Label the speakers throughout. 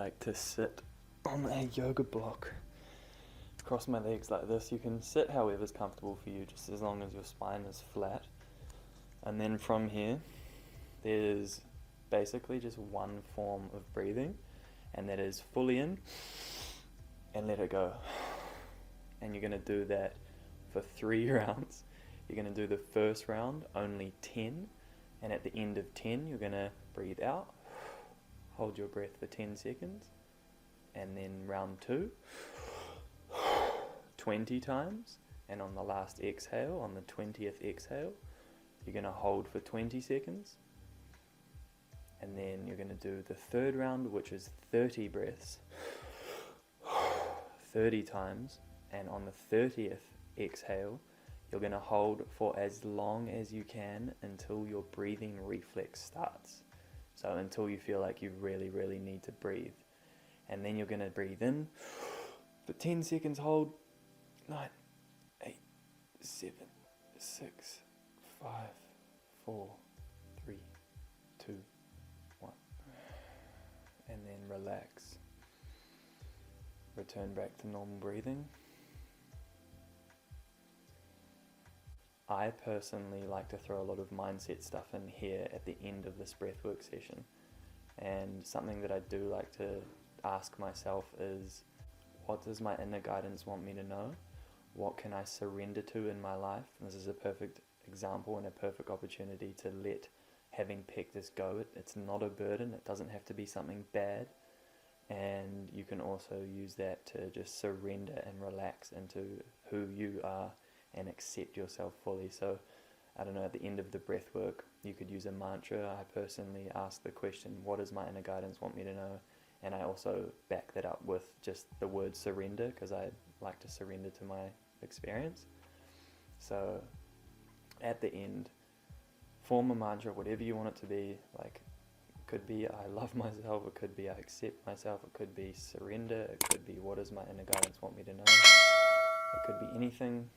Speaker 1: like to sit on a yoga block, cross my legs like this. You can sit however's comfortable for you, just as long as your spine is flat. And then from here, there's basically just one form of breathing, and that is fully in and let it go. And you're going to do that for 3 rounds. You're going to do the first round only 10, and at the end of 10 you're going to breathe out, hold your breath for 10 seconds, and then round 2 20 times, and on the last exhale, on the 20th exhale, you're going to hold for 20 seconds, and then you're going to do the third round, which is 30 breaths 30 times, and on the 30th exhale you're going to hold for as long as you can until your breathing reflex starts. So until you feel like you really, really need to breathe. And then you're going to breathe in for 10 seconds, hold 9, 8, 7, 6, 5, 4, 3, 2, 1. And then relax. Return back to normal breathing. I personally like to throw a lot of mindset stuff in here at the end of this breathwork session. And something that I do like to ask myself is, what does my inner guidance want me to know? What can I surrender to in my life? And this is a perfect example and a perfect opportunity to let having Pectus go. It's not a burden. It doesn't have to be something bad. And you can also use that to just surrender and relax into who you are and accept yourself fully. So, I don't know, at the end of the breath work, you could use a mantra. I personally ask the question, what does my inner guidance want me to know? And I also back that up with just the word surrender, because I like to surrender to my experience. So, at the end, form a mantra, whatever you want it to be. Like, it could be I love myself, it could be I accept myself, it could be surrender, it could be what does my inner guidance want me to know? It could be anything.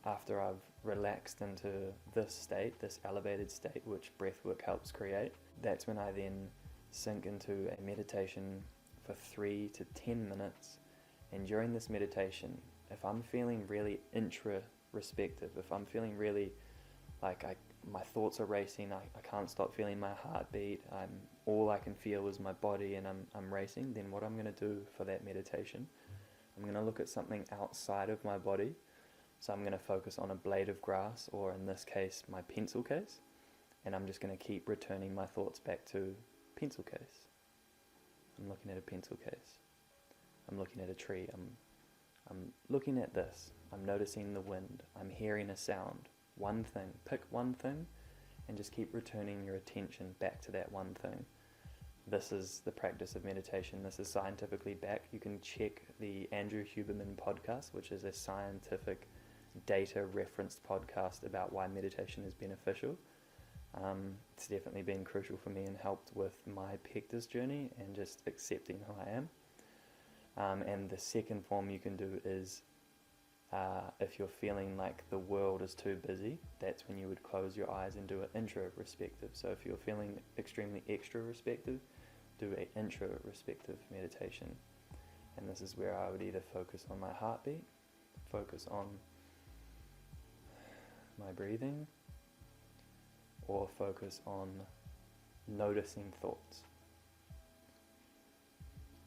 Speaker 1: After I've relaxed into this state, this elevated state, which breathwork helps create, that's when I then sink into a meditation for 3 to 10 minutes. And during this meditation, if I'm feeling really introspective, if I'm feeling really like my thoughts are racing, I can't stop feeling my heartbeat, all I can feel is my body and I'm racing, then what I'm going to do for that meditation, I'm going to look at something outside of my body. So I'm going to focus on a blade of grass, or in this case, my pencil case. And I'm just going to keep returning my thoughts back to pencil case. I'm looking at a pencil case. I'm looking at a tree. I'm looking at this. I'm noticing the wind. I'm hearing a sound. One thing. Pick one thing and just keep returning your attention back to that one thing. This is the practice of meditation. This is scientifically backed. You can check the Andrew Huberman podcast, which is a scientific data referenced podcast about why meditation is beneficial. It's definitely been crucial for me and helped with my Pectus journey and just accepting who I am. And the second form you can do is if you're feeling like the world is too busy, that's when you would close your eyes and do an introspective. So if you're feeling extremely extrospective, do an introspective meditation. And this is where I would either focus on my heartbeat, focus on my breathing, or focus on noticing thoughts.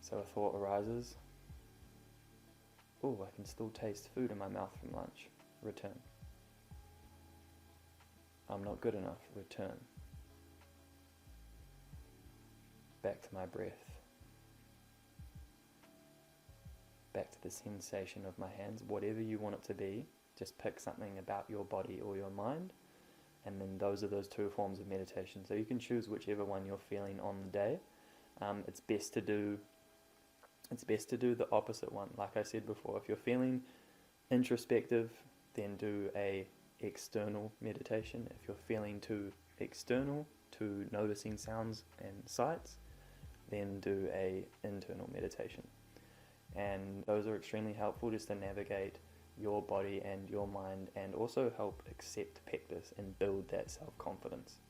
Speaker 1: So a thought arises, oh, I can still taste food in my mouth from lunch, return. I'm not good enough, return. Back to my breath. Back to the sensation of my hands, whatever you want it to be. Just pick something about your body or your mind, and then those are those 2 forms of meditation. So you can choose whichever one you're feeling on the day. It's best to do the opposite one. Like I said before, if you're feeling introspective, then do a external meditation. If you're feeling too external to noticing sounds and sights, then do a internal meditation. And those are extremely helpful just to navigate your body and your mind, and also help accept Pectus and build that self-confidence.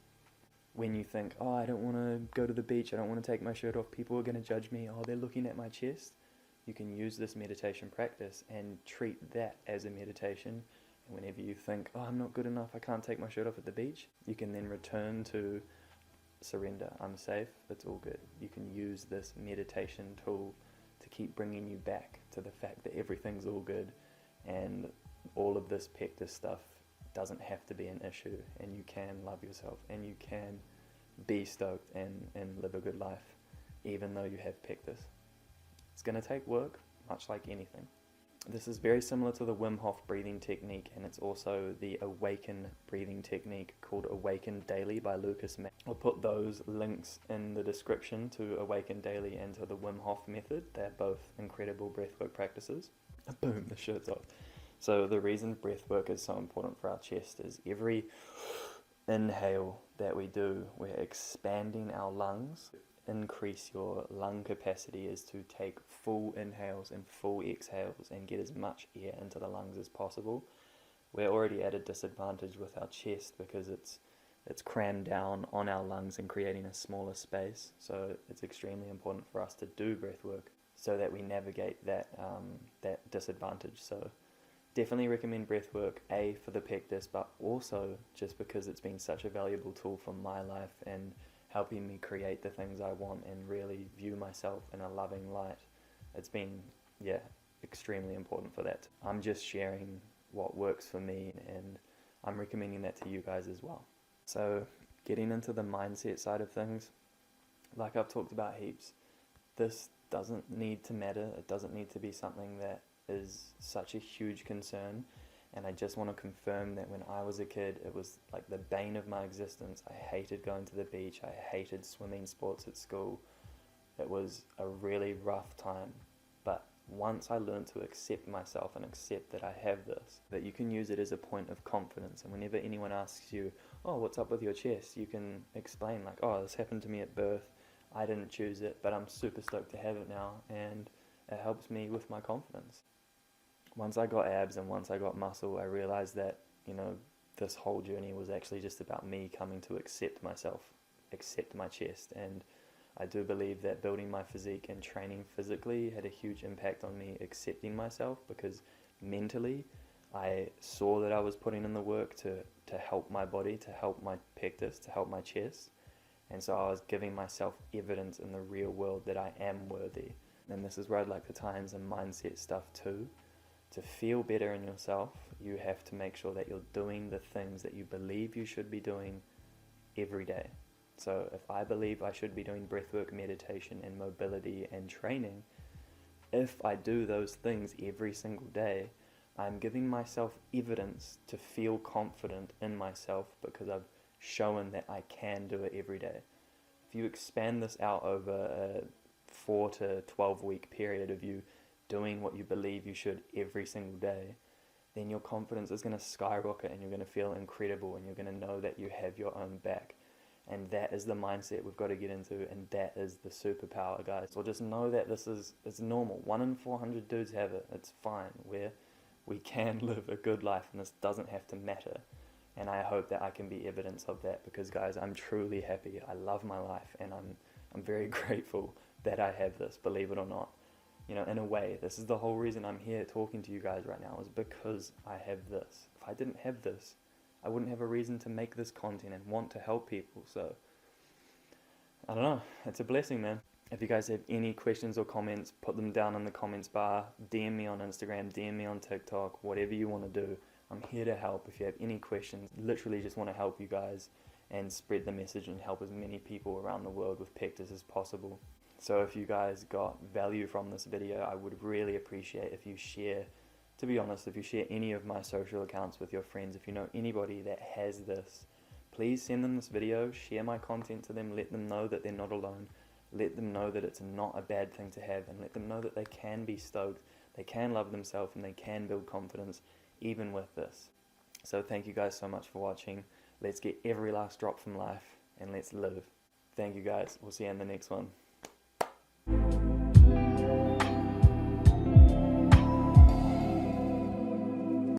Speaker 1: when you think, oh, I don't want to go to the beach, I don't want to take my shirt off, people are going to judge me, oh, they're looking at my chest, you can use this meditation practice and treat that as a meditation. And whenever you think, oh, I'm not good enough, I can't take my shirt off at the beach, you can then return to surrender. I'm safe, it's all good. You can use this meditation tool to keep bringing you back to the fact that everything's all good, and all of this Pectus stuff doesn't have to be an issue, and you can love yourself, and you can be stoked and live a good life, even though you have Pectus. It's going to take work, much like anything. This is very similar to the Wim Hof breathing technique, and it's also the Awaken breathing technique called Awaken Daily by Lucas Mack. I'll put those links in the description to Awaken Daily and to the Wim Hof method. They're both incredible breathwork practices. Boom, the shirt's off. So the reason breathwork is so important for our chest is every inhale that we do, we're expanding our lungs. Increase your lung capacity is to take full inhales and full exhales and get as much air into the lungs as possible. We're already at a disadvantage with our chest because it's crammed down on our lungs and creating a smaller space. So it's extremely important for us to do breath work so that we navigate that disadvantage. So definitely recommend breath work, A, for the Pectus, but also just because it's been such a valuable tool for my life and helping me create the things I want and really view myself in a loving light. It's been, extremely important for that. I'm just sharing what works for me, and I'm recommending that to you guys as well. So getting into the mindset side of things, like I've talked about heaps, this doesn't need to matter. It doesn't need to be something that is such a huge concern. And I just want to confirm that when I was a kid, it was like the bane of my existence. I hated going to the beach. I hated swimming sports at school. It was a really rough time. But once I learned to accept myself and accept that I have this, that you can use it as a point of confidence. And whenever anyone asks you, oh, what's up with your chest? You can explain like, oh, this happened to me at birth. I didn't choose it, but I'm super stoked to have it now. And it helps me with my confidence. Once I got abs and once I got muscle, I realized that, this whole journey was actually just about me coming to accept myself, accept my chest. And I do believe that building my physique and training physically had a huge impact on me accepting myself, because mentally I saw that I was putting in the work to help my body, to help my Pectus, to help my chest. And so I was giving myself evidence in the real world that I am worthy. And this is where I'd like to tie in some mindset stuff too. To feel better in yourself, you have to make sure that you're doing the things that you believe you should be doing every day. So if I believe I should be doing breathwork, meditation, and mobility and training, if I do those things every single day, I'm giving myself evidence to feel confident in myself because I've shown that I can do it every day. If you expand this out over a 4 to 12 week period of you doing what you believe you should every single day, then your confidence is going to skyrocket and you're going to feel incredible and you're going to know that you have your own back. And that is the mindset we've got to get into, and that is the superpower, guys. So just know that it's normal. 1 in 400 dudes have it. It's fine. We can live a good life, and this doesn't have to matter. And I hope that I can be evidence of that, because guys, I'm truly happy. I love my life, and I'm very grateful that I have this, believe it or not. In a way, this is the whole reason I'm here talking to you guys right now, is because I have this. If I didn't have this, I wouldn't have a reason to make this content and want to help people. So, I don't know. It's a blessing, man. If you guys have any questions or comments, put them down in the comments bar. DM me on Instagram, DM me on TikTok, whatever you want to do. I'm here to help. If you have any questions, literally just want to help you guys and spread the message and help as many people around the world with Pectus as possible. So if you guys got value from this video, I would really appreciate if you share, to be honest, if you share any of my social accounts with your friends. If you know anybody that has this, please send them this video, share my content to them, let them know that they're not alone, let them know that it's not a bad thing to have, and let them know that they can be stoked, they can love themselves, and they can build confidence even with this. So thank you guys so much for watching. Let's get every last drop from life, and let's live. Thank you guys. We'll see you in the next one.